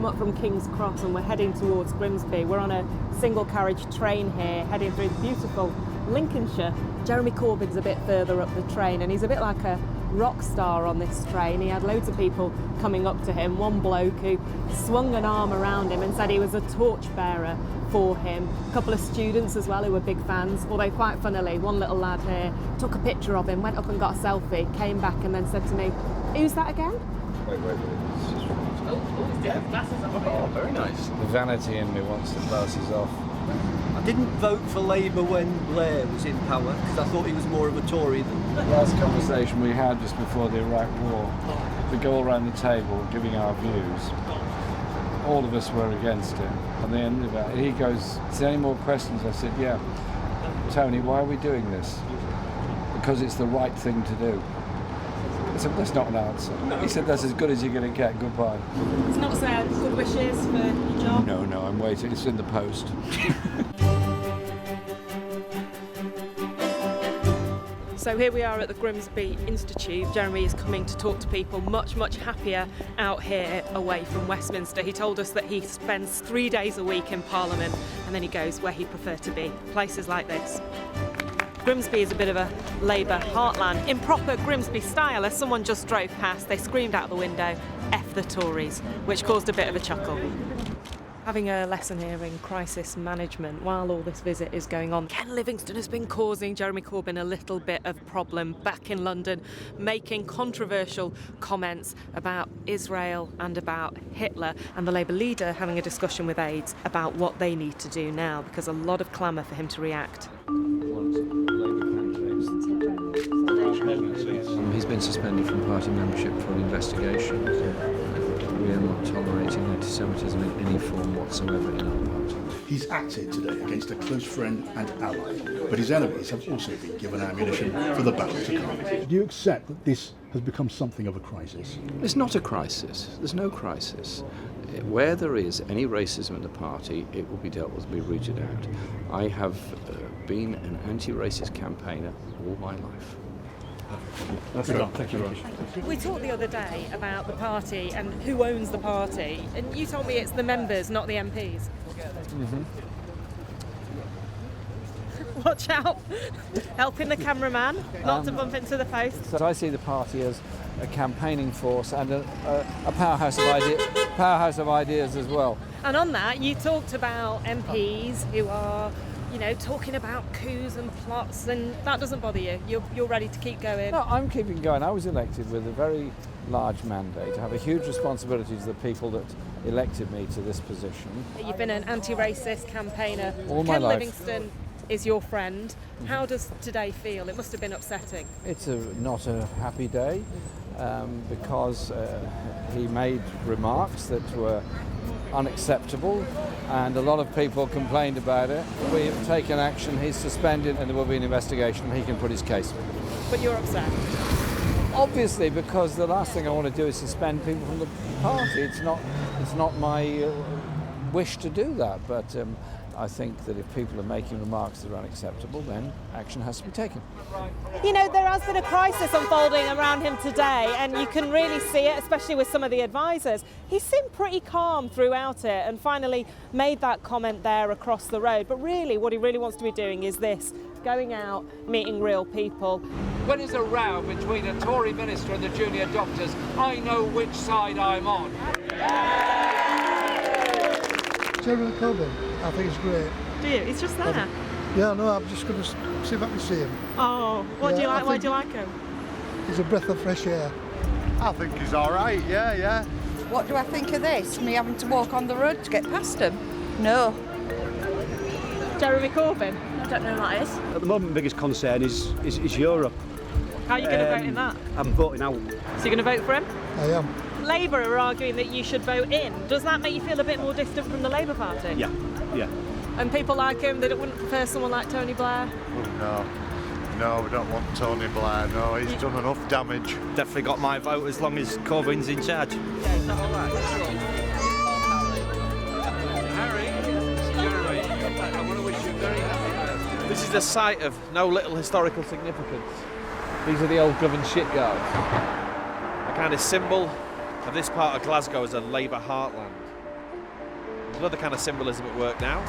up from King's Cross and we're heading towards Grimsby. We're on a single carriage train here, heading through beautiful Lincolnshire. Jeremy Corbyn's a bit further up the train and he's a bit like a rock star on this train. He had loads of people coming up to him. One bloke who swung an arm around him and said he was a torchbearer for him. A couple of students as well who were big fans, although quite funnily, one little lad here took a picture of him, went up and got a selfie, came back and then said to me, "Who's that again?" Wait. Oh, very nice. The vanity in me wants the glasses off. I didn't vote for Labour when Blair was in power because I thought he was more of a Tory than... The last conversation we had just before the Iraq War, we go all around the table giving our views. All of us were against him. At the end of it, he goes, "Is there any more questions?" I said, "Yeah. Tony, why are we doing this?" "Because it's the right thing to do." I said, "That's not an answer." He said, "That's as good as you're going to get. Goodbye." It's not saying good wishes for your job? No, I'm waiting. It's in the post. So here we are at the Grimsby Institute. Jeremy is coming to talk to people much happier out here away from Westminster. He told us that he spends 3 days a week in Parliament and then he goes where he'd prefer to be, places like this. Grimsby is a bit of a Labour heartland. In proper Grimsby style, as someone just drove past, they screamed out the window, "F the Tories," which caused a bit of a chuckle. Having a lesson here in crisis management while all this visit is going on. Ken Livingstone has been causing Jeremy Corbyn a little bit of problem back in London, making controversial comments about Israel and about Hitler, and the Labour leader having a discussion with aides about what they need to do now, because a lot of clamour for him to react. He's been suspended from party membership for an investigation. We are not tolerating anti-semitism in any form whatsoever in our party. He's acted today against a close friend and ally, but his enemies have also been given ammunition for the battle to come. Do you accept that this has become something of a crisis? It's not a crisis. There's no crisis. Where there is any racism in the party, it will be dealt with, be rooted out. I have been an anti-racist campaigner all my life. That's it. Thank you, Raj. We talked the other day about the party and who owns the party, and you told me it's the members, not the MPs. Mm-hmm. Watch out! Helping the cameraman not to bump into the post. So I see the party as a campaigning force and a powerhouse of ideas as well. And on that, you talked about MPs who are, talking about coups and plots, and that doesn't bother you. You're ready to keep going. No, I'm keeping going. I was elected with a very large mandate. I have a huge responsibility to the people that elected me to this position. You've been an anti-racist campaigner. All my Ken life. Livingstone is your friend. How does today feel? It must have been upsetting. It's not a happy day because he made remarks that were unacceptable and a lot of people complained about it. We've taken action, he's suspended and there will be an investigation and he can put his case. But you're upset? Obviously, because the last thing I want to do is suspend people from the party. It's not my wish to do that, but I think that if people are making remarks that are unacceptable, then action has to be taken. There has been a crisis unfolding around him today, and you can really see it, especially with some of the advisors. He seemed pretty calm throughout it and finally made that comment there across the road. But really, what he really wants to be doing is this, going out, meeting real people. When there's a row between a Tory minister and the junior doctors, I know which side I'm on. Jeremy Corbyn, I think it's great. Do you? He's just there. Yeah, no, I'm just going to see if I can see him. Oh, what do you like? Why do you like him? He's a breath of fresh air. I think he's all right, yeah. What do I think of this? Me having to walk on the road to get past him? No. Jeremy Corbyn? I don't know who that is. At the moment, the biggest concern is Europe. How are you going to vote in that? I'm voting out. So you're going to vote for him? I am. Labour are arguing that you should vote in. Does that make you feel a bit more distant from the Labour Party? Yeah. And people like him, they wouldn't prefer someone like Tony Blair? No, we don't want Tony Blair, no, he's done enough damage. Definitely got my vote as long as Corbyn's in charge. Yeah, is that all right? Harry, I want to wish you a very happy birthday. This is a site of no little historical significance. These are the old Govan shipyards. A kind of symbol of this part of Glasgow as a Labour heartland. Another kind of symbolism at work now.